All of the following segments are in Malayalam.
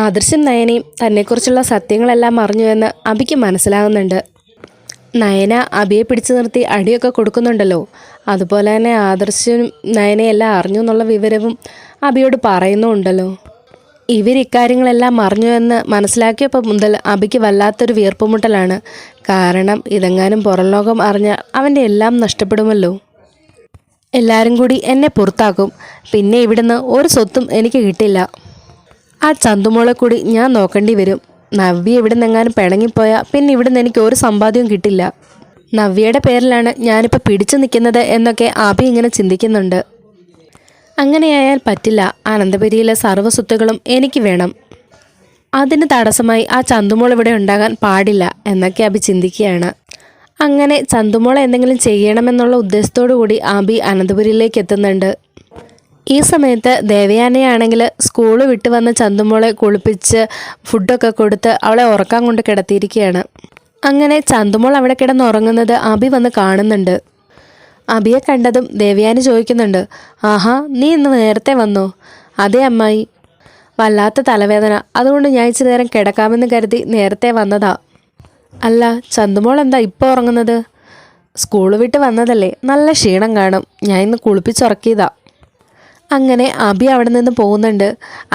ആദർശും നയനയും തന്നെക്കുറിച്ചുള്ള സത്യങ്ങളെല്ലാം അറിഞ്ഞുവെന്ന് അബിക്ക് മനസ്സിലാകുന്നുണ്ട്. നയന അബിയെ പിടിച്ചു നിർത്തി അടിയൊക്കെ കൊടുക്കുന്നുണ്ടല്ലോ, അതുപോലെ തന്നെ ആദർശും നയനയെല്ലാം അറിഞ്ഞു എന്നുള്ള വിവരവും അബിയോട് പറയുന്നുമുണ്ടല്ലോ. ഇവരിക്കാര്യങ്ങളെല്ലാം അറിഞ്ഞുവെന്ന് മനസ്സിലാക്കിയപ്പോൾ മുതൽ അബിക്ക് വല്ലാത്തൊരു വീർപ്പുമുട്ടലാണ്. കാരണം ഇതെങ്ങാനും പുറം ലോകം അറിഞ്ഞാൽ അവൻ്റെ എല്ലാം നഷ്ടപ്പെടുമല്ലോ. എല്ലാവരും കൂടി എന്നെ പുറത്താക്കും. പിന്നെ ഇവിടുന്ന് ഒരു സ്വത്തും എനിക്ക് കിട്ടില്ല. ആ ചന്തുമോളെ കൂടി ഞാൻ നോക്കേണ്ടി വരും. നവ്യ ഇവിടെ നിന്നെങ്ങാനും പിണങ്ങിപ്പോയാൽ പിന്നെ ഇവിടുന്ന് എനിക്ക് ഒരു സമ്പാദ്യവും കിട്ടില്ല. നവ്യയുടെ പേരിലാണ് ഞാനിപ്പോൾ പിടിച്ചു നിൽക്കുന്നത് എന്നൊക്കെ അബി ഇങ്ങനെ ചിന്തിക്കുന്നുണ്ട്. അങ്ങനെയായാൽ പറ്റില്ല. അനന്തപുരിയിലെ സർവ്വ സ്വത്തുകളും എനിക്ക് വേണം. അതിന് തടസ്സമായി ആ ചന്തുമോൾ ഇവിടെ ഉണ്ടാകാൻ പാടില്ല എന്നൊക്കെ അബി ചിന്തിക്കുകയാണ്. അങ്ങനെ ചന്തുമോളെ എന്തെങ്കിലും ചെയ്യണമെന്നുള്ള ഉദ്ദേശത്തോടു കൂടി അബി അനന്തപുരിയിലേക്ക് എത്തുന്നുണ്ട്. ഈ സമയത്ത് ദേവയാനയാണെങ്കിൽ സ്കൂള് വിട്ട് വന്ന് ചന്തുമോളെ കുളിപ്പിച്ച് ഫുഡൊക്കെ കൊടുത്ത് അവളെ ഉറക്കാൻ കൊണ്ട് കിടത്തിയിരിക്കുകയാണ്. അങ്ങനെ ചന്തുമോൾ അവിടെ കിടന്നുറങ്ങുന്നത് അബി വന്ന് കാണുന്നുണ്ട്. അബിയെ കണ്ടതും ദേവയാനി ചോദിക്കുന്നുണ്ട്, ആഹാ, നീ ഇന്ന് നേരത്തെ വന്നോ? അതെ അമ്മായി, വല്ലാത്ത തലവേദന, അതുകൊണ്ട് ഞാൻ ഇച്ചിരി നേരം കിടക്കാമെന്ന് കരുതി നേരത്തെ വന്നതാ. അല്ല, ചന്തുമോൾ എന്താ ഇപ്പോൾ ഉറങ്ങുന്നത്? സ്കൂള് വിട്ട് വന്നതല്ലേ, നല്ല ക്ഷീണം കാണും, ഞാൻ ഇന്ന് കുളിപ്പിച്ചുറക്കിയതാ. അങ്ങനെ അബി അവിടെ നിന്ന് പോകുന്നുണ്ട്.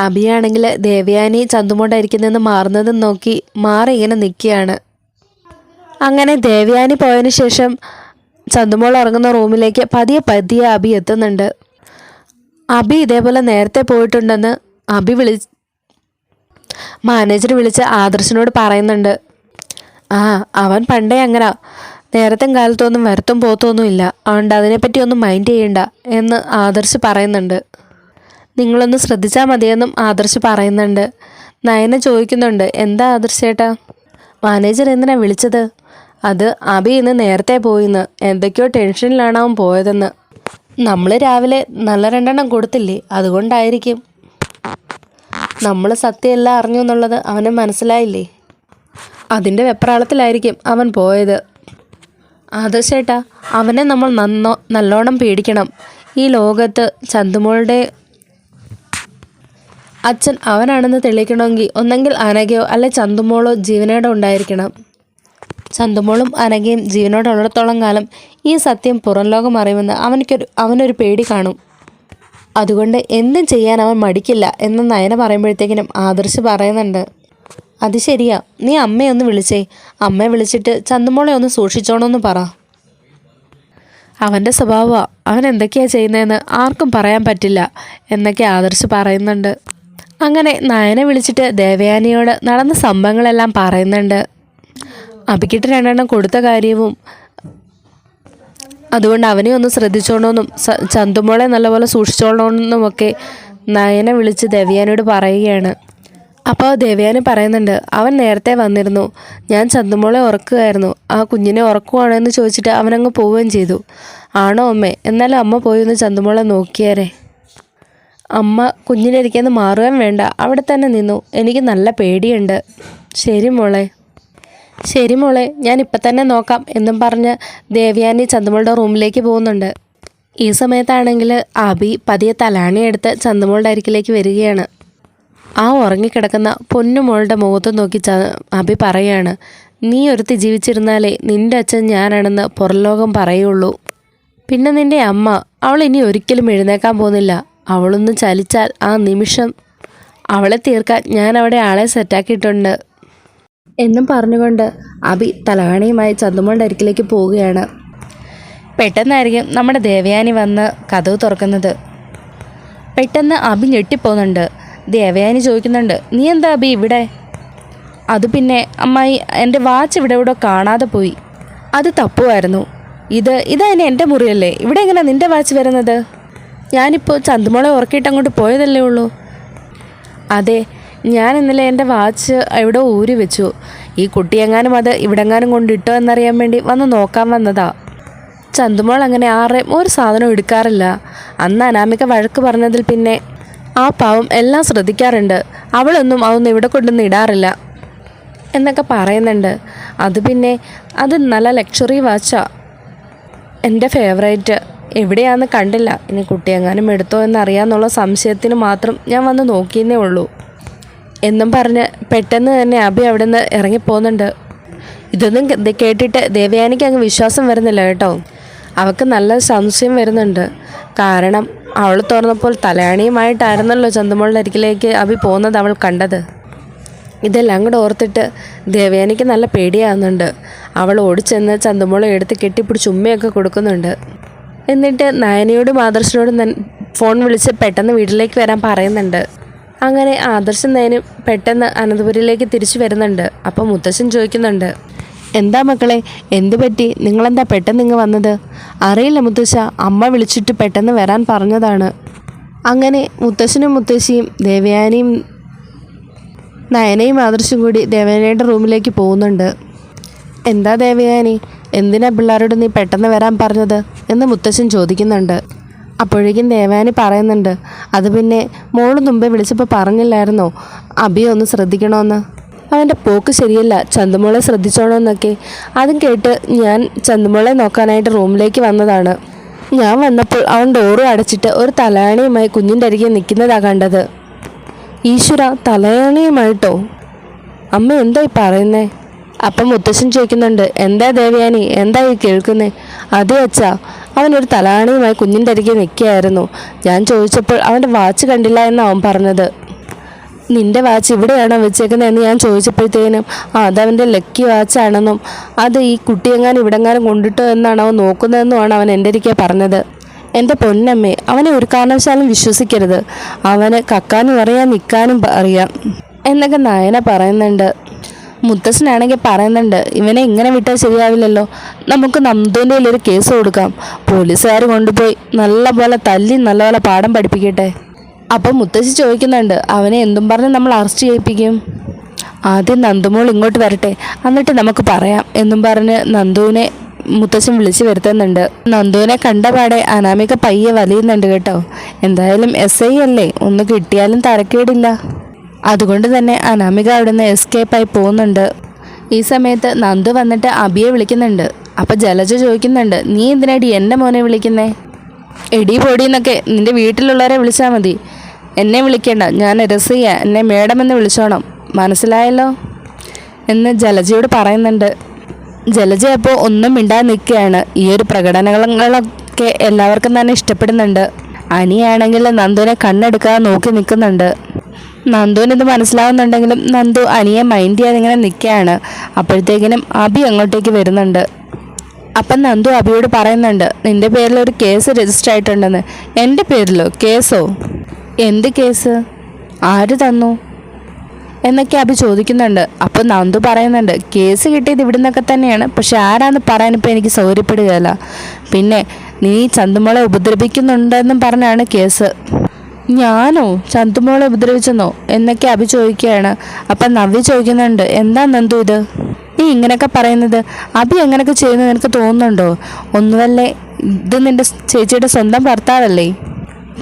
അബിയാണെങ്കിൽ ദേവയാനി ചന്തുമോണ്ടായിരിക്കുന്നതെന്ന് മാറുന്നതും നോക്കി മാറി ഇങ്ങനെ നിൽക്കുകയാണ്. അങ്ങനെ ദേവയാനി പോയതിന് ശേഷം ചന്തുമോൾ ഇറങ്ങുന്ന റൂമിലേക്ക് പതിയെ പതിയെ അബി എത്തുന്നുണ്ട്. അബി ഇതേപോലെ നേരത്തെ പോയിട്ടുണ്ടെന്ന് മാനേജർ വിളിച്ച് ആദർശിനോട് പറയുന്നുണ്ട്. ആ, അവൻ പണ്ടേ അങ്ങനെ നേരത്തും കാലത്തൊന്നും വരത്തും പോത്തൊന്നുമില്ല, അതുകൊണ്ട് അതിനെപ്പറ്റി ഒന്നും മൈൻഡ് ചെയ്യണ്ട എന്ന് ആദർശ് പറയുന്നുണ്ട്. നിങ്ങളൊന്ന് ശ്രദ്ധിച്ചാൽ മതിയെന്നും ആദർശ് പറയുന്നുണ്ട്. നയന ചോദിക്കുന്നുണ്ട്, എന്താ ആദർശ് ചേട്ടാ, മാനേജർ എന്തിനാ വിളിച്ചത്? അത് അബി ഇന്ന് നേരത്തെ പോയിന്ന്, എന്തൊക്കെയോ ടെൻഷനിലാണ് അവൻ പോയതെന്ന്. നമ്മൾ രാവിലെ നല്ല 2 എണ്ണം കൊടുത്തില്ലേ, അതുകൊണ്ടായിരിക്കും. നമ്മൾ സത്യമെല്ലാം അറിഞ്ഞു എന്നുള്ളത് അവന് മനസ്സിലായില്ലേ, അതിൻ്റെ വെപ്രാളത്തിലായിരിക്കും അവൻ പോയത്. ആദർശേട്ടാ, അവനെ നമ്മൾ നല്ലോണം പേടിക്കണം. ഈ ലോകത്ത് ചന്തുമോളുടെ അച്ഛൻ അവനാണെന്ന് തെളിയിക്കണമെങ്കിൽ ഒന്നെങ്കിൽ അനഘയോ അല്ലെ ചന്തുമോളോ ജീവനോടെ ഉണ്ടായിരിക്കണം. ചന്തുമോളും അനഘയും ജീവനോടുള്ളിടത്തോളം കാലം ഈ സത്യം പുറം ലോകം അറിയുമെന്ന് അവനൊരു പേടി കാണും. അതുകൊണ്ട് എന്തും ചെയ്യാൻ അവൻ മടിക്കില്ല എന്ന് നയന പറയുമ്പോഴത്തേക്കിനും ആദർശ് പറയുന്നുണ്ട്, അത് ശരിയാ, നീ അമ്മയെ ഒന്ന് വിളിച്ചേ, അമ്മയെ വിളിച്ചിട്ട് ചന്തുമോളെ ഒന്ന് സൂക്ഷിച്ചോണമെന്ന് പറ. അവൻ്റെ സ്വഭാവമാണ്, അവൻ എന്തൊക്കെയാണ് ചെയ്യുന്നതെന്ന് ആർക്കും പറയാൻ പറ്റില്ല എന്നൊക്കെ ആദർശ് പറയുന്നുണ്ട്. അങ്ങനെ നയനെ വിളിച്ചിട്ട് ദേവയാനിയോട് നടന്ന സംഭവങ്ങളെല്ലാം പറയുന്നുണ്ട്. അബിക്കിട്ട് 2 എണ്ണം കൊടുത്ത കാര്യവും അതുകൊണ്ട് അവനെ ഒന്ന് ശ്രദ്ധിച്ചോണമെന്നും ചന്തുമോളെ നല്ലപോലെ സൂക്ഷിച്ചോളണമെന്നുമൊക്കെ നയനെ വിളിച്ച് ദേവയാനിയോട് പറയുകയാണ്. അപ്പോൾ ദേവയാനി പറയുന്നുണ്ട്, അവൻ നേരത്തെ വന്നിരുന്നു, ഞാൻ ചന്തുമോളെ ഉറക്കുകയായിരുന്നു, ആ കുഞ്ഞിനെ ഉറക്കുവാണോ എന്ന് ചോദിച്ചിട്ട് അവനങ്ങ് പോവുകയും ചെയ്തു. ആണോ അമ്മേ? എന്നാലും അമ്മ പോയി ഒന്ന് ചന്തുമോളെ നോക്കിയാരേ. അമ്മ കുഞ്ഞിനിരിക്കാന്ന് മാറുകയും വേണ്ട, അവിടെ തന്നെ നിന്നു, എനിക്ക് നല്ല പേടിയുണ്ട്. ശരി മോളെ, ശരി മോളെ, ഞാൻ ഇപ്പം തന്നെ നോക്കാം എന്നും പറഞ്ഞ് ദേവയാനി ചന്തുമോളുടെ റൂമിലേക്ക് പോകുന്നുണ്ട്. ഈ സമയത്താണെങ്കിൽ അബി പതിയെ തലാണി എടുത്ത് ചന്തുമോളുടെ അരികിലേക്ക് വരികയാണ്. ആ ഉറങ്ങിക്കിടക്കുന്ന പൊന്നുമോളുടെ മുഖത്ത് നോക്കി അബി പറയാണ്, നീ ഒരുത്തി ജീവിച്ചിരുന്നാലേ നിൻ്റെ അച്ഛൻ ഞാനാണെന്ന് പുറംലോകം പറയുള്ളൂ. പിന്നെ നിൻ്റെ അമ്മ, അവൾ ഇനി ഒരിക്കലും എഴുന്നേക്കാൻ പോകുന്നില്ല. അവളൊന്ന് ചലിച്ചാൽ ആ നിമിഷം അവളെ തീർക്കാൻ ഞാൻ അവിടെ ആളെ സെറ്റാക്കിയിട്ടുണ്ട് എന്നും പറഞ്ഞുകൊണ്ട് അബി തലാണിയുമായി ചന്തുമോളുടെ അരികിലേക്ക് പോവുകയാണ്. പെട്ടെന്നായിരിക്കും നമ്മുടെ ദേവയാനി വന്ന് കതവ് തുറക്കുന്നത്. പെട്ടെന്ന് അബി ഞെട്ടിപ്പോകുന്നുണ്ട്. ദേവയാനി ചോദിക്കുന്നുണ്ട്, നീ എന്താ അബി ഇവിടെ? അത് പിന്നെ അമ്മായി, എൻ്റെ വാച്ച് ഇവിടെ കാണാതെ പോയി, അത് തപ്പുമായിരുന്നു. ഇതതിന് എൻ്റെ മുറിയല്ലേ, ഇവിടെ എങ്ങനെ നിൻ്റെ വാച്ച് വരുന്നത്? ഞാനിപ്പോൾ ചന്തുമോളെ ഉറക്കിയിട്ട് അങ്ങോട്ട് പോയതല്ലേ ഉള്ളൂ. അതെ, ഞാൻ ഇന്നലെ എൻ്റെ വാച്ച് എവിടെ ഊരി വെച്ചു. ഈ കുട്ടിയെങ്ങാനും അത് ഇവിടെങ്ങാനും കൊണ്ടിട്ടോ എന്നറിയാൻ വേണ്ടി വന്ന് നോക്കാൻ വന്നതാ. ചന്തുമോൾ അങ്ങനെ ആരുടെയും ഒരു സാധനം എടുക്കാറില്ല. അന്ന് അനാമിക വഴക്ക് പറഞ്ഞതിൽ പിന്നെ ആ പാവം എല്ലാം ശ്രദ്ധിക്കാറുണ്ട്. അവളൊന്നും അതൊന്നും ഇവിടെ കൊണ്ടൊന്നും ഇടാറില്ല എന്നൊക്കെ പറയുന്നുണ്ട്. അത് നല്ല ലക്ഷറി വാച്ചാ, എൻ്റെ ഫേവറേറ്റ്. എവിടെയാണെന്ന് കണ്ടില്ല, ഇനി കുട്ടിയെങ്ങാനും എടുത്തോ എന്നറിയാമെന്നുള്ള സംശയത്തിന് മാത്രം ഞാൻ വന്ന് നോക്കിയെന്നേ ഉള്ളൂ. എന്നും പറഞ്ഞ് പെട്ടെന്ന് തന്നെ അഭി അവിടെ നിന്ന് ഇറങ്ങിപ്പോകുന്നുണ്ട്. ഇതൊന്നും കേട്ടിട്ട് ദേവയാനിക്ക് അങ്ങ് വിശ്വാസം വരുന്നില്ല കേട്ടോ. അവൾക്ക് നല്ല സംശയം വരുന്നുണ്ട്. കാരണം അവൾ തുറന്നപ്പോൾ തലയാണിയുമായിട്ടായിരുന്നല്ലോ ചന്തുമോളുടെ അരികിലേക്ക് അഭി പോകുന്നത് അവൾ കണ്ടത്. ഇതെല്ലാം കൂടെ ഓർത്തിട്ട് ദേവയാനിക്ക് നല്ല പേടിയാകുന്നുണ്ട്. അവൾ ഓടിച്ചെന്ന് ചന്തുമോളെ എടുത്ത് കെട്ടിപ്പിടിച്ച് ഉമ്മയൊക്കെ കൊടുക്കുന്നുണ്ട്. എന്നിട്ട് നയനയോടും ആദർശനോടും ഫോൺ വിളിച്ച് പെട്ടെന്ന് വീട്ടിലേക്ക് വരാൻ പറയുന്നുണ്ട്. അങ്ങനെ ആദർശം നയനും പെട്ടെന്ന് അനന്തപുരിയിലേക്ക് തിരിച്ചു വരുന്നുണ്ട്. അപ്പം മുത്തശ്ശൻ ചോദിക്കുന്നുണ്ട്, എന്താ മക്കളെ, എന്തു പറ്റി, നിങ്ങളെന്താ പെട്ടെന്ന് ഇങ്ങ് വന്നത്? അറിയില്ല മുത്തശ്ശ, അമ്മ വിളിച്ചിട്ട് പെട്ടെന്ന് വരാൻ പറഞ്ഞതാണ്. അങ്ങനെ മുത്തശ്ശനും മുത്തശ്ശിയും ദേവയാനിയും നയനയും ആദർശം കൂടി ദേവയാനിയുടെ റൂമിലേക്ക് പോകുന്നുണ്ട്. എന്താ ദേവയാനി, എന്തിനാ പിള്ളേരോട് നീ പെട്ടെന്ന് വരാൻ പറഞ്ഞത് എന്ന് മുത്തശ്ശൻ ചോദിക്കുന്നുണ്ട്. അപ്പോഴേക്കും ദേവയാനി പറയുന്നുണ്ട്, അത് പിന്നെ മോള് മുമ്പേ വിളിച്ചപ്പോൾ പറഞ്ഞില്ലായിരുന്നോ അഭിയെ ഒന്ന് ശ്രദ്ധിക്കണമെന്ന്? അവൻ്റെ പോക്ക് ശരിയല്ല, ചന്തുമോളെ ശ്രദ്ധിച്ചോണമെന്നൊക്കെ. അതും കേട്ട് ഞാൻ ചന്തുമോളെ നോക്കാനായിട്ട് റൂമിലേക്ക് വന്നതാണ്. ഞാൻ വന്നപ്പോൾ അവൻ ഡോറും അടച്ചിട്ട് ഒരു തലയാണിയുമായി കുഞ്ഞിൻ്റെ അരികെ നിൽക്കുന്നതാണ് കണ്ടത്. ഈശ്വര, തലയാണിയുമായിട്ടോ? അമ്മ എന്തായി പറയുന്നേ? അപ്പം മുത്തശ്ശൻ ചോദിക്കുന്നുണ്ട്, എന്താ ദേവയാനി, എന്താ ഈ കേൾക്കുന്നേ? അതേ അച്ഛാ, അവനൊരു തലയാണിയുമായി കുഞ്ഞിൻ്റെ അരികെ നിൽക്കുകയായിരുന്നു. ഞാൻ ചോദിച്ചപ്പോൾ അവൻ്റെ വാച്ച് കണ്ടില്ല എന്നാണ് അവൻ പറഞ്ഞത്. നിൻ്റെ വാച്ച് ഇവിടെയാണോ വെച്ചേക്കുന്നതെന്ന് ഞാൻ ചോദിച്ചപ്പോഴത്തേനും അതവൻ്റെ ലക്കി വാച്ചാണെന്നും അത് ഈ കുട്ടിയെങ്ങാനും ഇവിടെങ്ങാനും കൊണ്ടിട്ടോ എന്നാണ് അവൻ നോക്കുന്നതെന്നുമാണ് അവൻ എൻ്റെ അരികെ പറഞ്ഞത്. എൻ്റെ പൊന്നമ്മേ, അവനെ ഒരു കാരണവശാലും വിശ്വസിക്കരുത്. അവന് കക്കാനും അറിയാം, നിൽക്കാനും അറിയാം എന്നൊക്കെ നയന പറയുന്നുണ്ട്. മുത്തശ്ശനാണെങ്കിൽ പറയുന്നുണ്ട്, ഇവനെ ഇങ്ങനെ വിട്ടാൽ ശരിയാവില്ലല്ലോ, നമുക്ക് നന്ദുവിൻ്റെ ഒരു കേസ് കൊടുക്കാം. പോലീസുകാർ കൊണ്ടുപോയി നല്ലപോലെ തല്ലി നല്ലപോലെ പാഠം പഠിപ്പിക്കട്ടെ. അപ്പം മുത്തശ്ശി ചോദിക്കുന്നുണ്ട്, അവനെ എന്തും പറഞ്ഞ് നമ്മൾ അറസ്റ്റ് ചെയ്യിപ്പിക്കും? ആദ്യം നന്ദുമോൾ ഇങ്ങോട്ട് വരട്ടെ, എന്നിട്ട് നമുക്ക് പറയാം എന്നും പറഞ്ഞ് നന്ദുവിനെ മുത്തശ്ശൻ വിളിച്ചു വരുത്തുന്നുണ്ട്. നന്ദുവിനെ കണ്ടപാടെ അനാമിക പയ്യെ വലിയുന്നുണ്ട് കേട്ടോ. എന്തായാലും SI അല്ലേ, ഒന്ന് കിട്ടിയാലും തരക്കേടില്ല. അതുകൊണ്ട് തന്നെ അനാമിക അവിടെ നിന്ന് എസ്കേപ്പായി പോകുന്നുണ്ട്. ഈ സമയത്ത് നന്ദു വന്നിട്ട് അഭിയെ വിളിക്കുന്നുണ്ട്. അപ്പം ജലജ ചോദിക്കുന്നുണ്ട്, നീ എന്തിനാടി എൻ്റെ മോനെ വിളിക്കുന്നേ? എടി പൊടിയെന്നൊക്കെ നിൻ്റെ വീട്ടിലുള്ളവരെ വിളിച്ചാൽ മതി, എന്നെ വിളിക്കേണ്ട. ഞാൻ രസിയ, എന്നെ മേഡം എന്ന് വിളിച്ചോണം, മനസ്സിലായല്ലോ എന്ന് ജലജയോട് പറയുന്നുണ്ട്. ജലജ അപ്പോൾ ഒന്നും മിണ്ടാതെ നിൽക്കുകയാണ്. ഈ ഒരു പ്രകടനങ്ങളൊക്കെ എല്ലാവർക്കും തന്നെ ഇഷ്ടപ്പെടുന്നുണ്ട്. അനിയാണെങ്കിൽ നന്ദുവിനെ കണ്ണെടുക്കാതെ നോക്കി നിൽക്കുന്നുണ്ട്. നന്ദുവിന് ഇത് മനസ്സിലാവുന്നുണ്ടെങ്കിലും നന്ദു അനിയെ മൈൻഡ് ചെയ്യാതെ ഇങ്ങനെ നിൽക്കുകയാണ്. അപ്പോഴത്തേക്കിനും അഭി അങ്ങോട്ടേക്ക് വരുന്നുണ്ട്. അപ്പം നന്ദു അഭിയോട് പറയുന്നുണ്ട്, നിൻ്റെ പേരിൽ ഒരു കേസ് രജിസ്റ്റർ ആയിട്ടുണ്ടെന്ന്. എൻ്റെ പേരിലോ? കേസോ? എന്ത് കേസ്? ആര് തന്നു എന്നൊക്കെ അഭി ചോദിക്കുന്നുണ്ട്. അപ്പോൾ നന്ദു പറയുന്നുണ്ട്, കേസ് കിട്ടിയത് ഇവിടെ നിന്നൊക്കെ തന്നെയാണ്, പക്ഷെ ആരാന്ന് പറയാനിപ്പോൾ എനിക്ക് സൗകര്യപ്പെടുകയല്ല. പിന്നെ നീ ചന്തുമോളെ ഉപദ്രവിക്കുന്നുണ്ടെന്നും പറഞ്ഞാണ് കേസ്. ഞാനോ ചന്തുമോളെ ഉപദ്രവിച്ചെന്നോ എന്നൊക്കെ അഭി ചോദിക്കുകയാണ്. അപ്പം നവ്യ ചോദിക്കുന്നുണ്ട്, എന്താ നന്ദു ഇത് നീ ഇങ്ങനെയൊക്കെ പറയുന്നത്? അഭി എങ്ങനെയൊക്കെ ചെയ്യുന്നത് നിനക്ക് തോന്നുന്നുണ്ടോ? ഒന്നുമല്ലേ, ഇത് നിൻ്റെ ചേച്ചിയുടെ സ്വന്തം ഭർത്താവല്ലേ?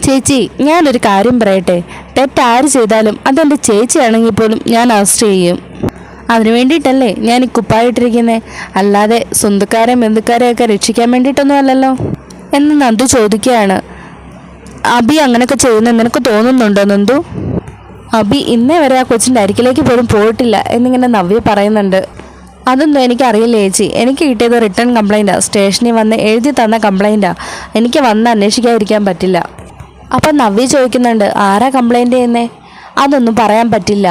ചേച്ചി, ഞാനൊരു കാര്യം പറയട്ടെ, തെറ്റാര് ചെയ്താലും അതെൻ്റെ ചേച്ചിയാണെങ്കിൽ പോലും ഞാൻ അറസ്റ്റ് ചെയ്യും. അതിനു വേണ്ടിയിട്ടല്ലേ ഞാൻ ഈ കുപ്പായിട്ടിരിക്കുന്നത്, അല്ലാതെ സ്വന്തക്കാരെയും ബന്ധുക്കാരെയൊക്കെ രക്ഷിക്കാൻ വേണ്ടിയിട്ടൊന്നും അല്ലല്ലോ എന്ന് നന്ദു ചോദിക്കുകയാണ്. അഭി അങ്ങനെയൊക്കെ ചെയ്യുന്നത് നിനക്ക് തോന്നുന്നുണ്ടോ നന്ദു? അഭി ഇന്നേ വരെ ആ കൊച്ചിൻ്റെ അരികിലേക്ക് പോലും പോയിട്ടില്ല എന്നിങ്ങനെ നവ്യ പറയുന്നുണ്ട്. അതൊന്നും എനിക്കറിയില്ല ചേച്ചി, എനിക്ക് കിട്ടിയത് റിട്ടേൺ കംപ്ലൈൻറ്റാണ്. സ്റ്റേഷനിൽ വന്ന് എഴുതി തന്ന കംപ്ലൈൻറ്റാണ്, എനിക്ക് വന്ന് അന്വേഷിക്കാതിരിക്കാൻ പറ്റില്ല. അപ്പം നവ്യ ചോദിക്കുന്നുണ്ട്, ആരാ കംപ്ലൈൻറ്റ് ചെയ്യുന്നേ? അതൊന്നും പറയാൻ പറ്റില്ല.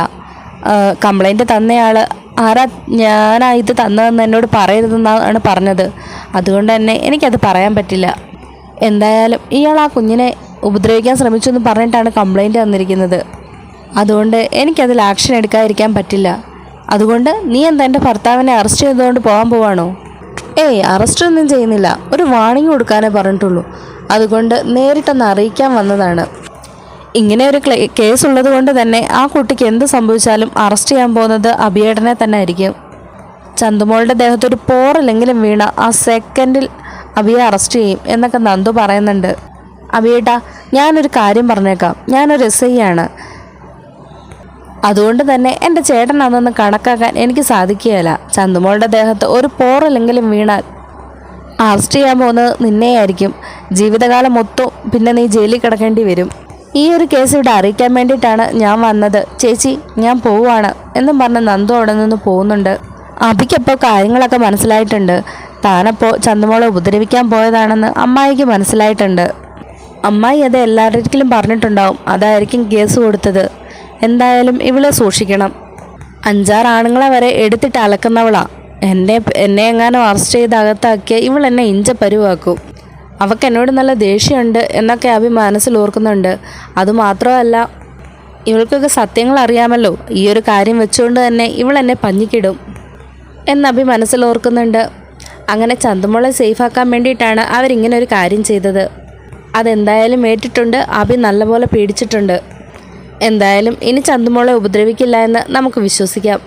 കംപ്ലൈൻറ്റ് തന്നയാൾ ആരാ, ഞാനാ ഇത് തന്നതെന്ന് എന്നോട് പറയരുതെന്നാണ് പറഞ്ഞത്. അതുകൊണ്ട് തന്നെ എനിക്കത് പറയാൻ പറ്റില്ല. എന്തായാലും ഇയാൾ ആ കുഞ്ഞിനെ ഉപദ്രവിക്കാൻ ശ്രമിച്ചു എന്ന് പറഞ്ഞിട്ടാണ് കംപ്ലൈൻറ്റ് തന്നിരിക്കുന്നത്. അതുകൊണ്ട് എനിക്കതിൽ ആക്ഷൻ എടുക്കാതിരിക്കാൻ പറ്റില്ല. അതുകൊണ്ട് നീ എന്താ എൻ്റെ ഭർത്താവിനെ അറസ്റ്റ് ചെയ്തുകൊണ്ട് പോകാൻ പോവാണോ? ഏയ്, അറസ്റ്റൊന്നും ചെയ്യുന്നില്ല, ഒരു വാണിംഗ് കൊടുക്കാനേ പറഞ്ഞിട്ടുള്ളൂ. അതുകൊണ്ട് നേരിട്ടൊന്ന് അറിയിക്കാൻ വന്നതാണ്. ഇങ്ങനെ ഒരു കേസ് ഉള്ളത് കൊണ്ട് തന്നെ ആ കുട്ടിക്ക് എന്ത് സംഭവിച്ചാലും അറസ്റ്റ് ചെയ്യാൻ പോകുന്നത് അഭിയേട്ടനെ തന്നെ ആയിരിക്കും. ചന്തുമോളുടെ ദേഹത്തൊരു പോറലെങ്കിലും വീണ ആ സെക്കൻഡിൽ അഭിയെ അറസ്റ്റ് ചെയ്യും എന്നൊക്കെ നന്ദു പറയുന്നുണ്ട്. അഭിയേട്ടാ, ഞാനൊരു കാര്യം പറഞ്ഞേക്കാം, ഞാനൊരു SI ആണ്. അതുകൊണ്ട് തന്നെ എൻ്റെ ചേട്ടൻ അതൊന്ന് കണക്കാക്കാൻ എനിക്ക് സാധിക്കുകയില്ല. ചന്തുമോളുടെ ദേഹത്ത് ഒരു പോറലെങ്കിലും വീണാൽ അറസ്റ്റ് ചെയ്യാൻ പോകുന്നത് നിന്നെയായിരിക്കും. ജീവിതകാലം മൊത്തം പിന്നെ നീ ജയിലിൽ കിടക്കേണ്ടി വരും. ഈ ഒരു കേസ് ഇവിടെ അറിയിക്കാൻ വേണ്ടിയിട്ടാണ് ഞാൻ വന്നത്. ചേച്ചി ഞാൻ പോവുകയാണ് എന്നും പറഞ്ഞ് നന്ദു അവിടെ നിന്ന് പോകുന്നുണ്ട്. അഭിക്കപ്പോൾ കാര്യങ്ങളൊക്കെ മനസ്സിലായിട്ടുണ്ട്. താനപ്പോൾ ചന്തുമോളെ ഉപദ്രവിക്കാൻ പോയതാണെന്ന് അമ്മായിക്ക് മനസ്സിലായിട്ടുണ്ട്. അമ്മായി അത് എല്ലാവരിലും പറഞ്ഞിട്ടുണ്ടാവും. അതായിരിക്കും കേസ് കൊടുത്തത്. എന്തായാലും ഇവളെ സൂക്ഷിക്കണം. 5-6 ആണുങ്ങളെ വരെ എടുത്തിട്ട് അലക്കുന്നവളാ. എന്നെ എങ്ങാനും അറസ്റ്റ് ചെയ്ത് അകത്താക്കിയ ഇവളെന്നെ ഇഞ്ച പരുവാക്കും. അവൾക്ക് എന്നോട് നല്ല ദേഷ്യമുണ്ട് എന്നൊക്കെ അഭി മനസ്സിൽ ഓർക്കുന്നുണ്ട്. അതുമാത്രമല്ല, ഇവൾക്കൊക്കെ സത്യങ്ങൾ അറിയാമല്ലോ. ഈ ഒരു കാര്യം വെച്ചുകൊണ്ട് തന്നെ ഇവളെന്നെ പഞ്ഞിക്കിടും എന്ന് അഭി മനസ്സിൽ ഓർക്കുന്നുണ്ട്. അങ്ങനെ ചന്തുമോളെ സേഫാക്കാൻ വേണ്ടിയിട്ടാണ് അവരിങ്ങനെ ഒരു കാര്യം ചെയ്തത്. അതെന്തായാലും ഏറ്റിട്ടുണ്ട്. അഭി നല്ലപോലെ പേടിച്ചിട്ടുണ്ട്. എന്തായാലും ഇനി ചന്തുമോളെ ഉപദ്രവിക്കില്ല എന്ന് നമുക്ക് വിശ്വസിക്കാം.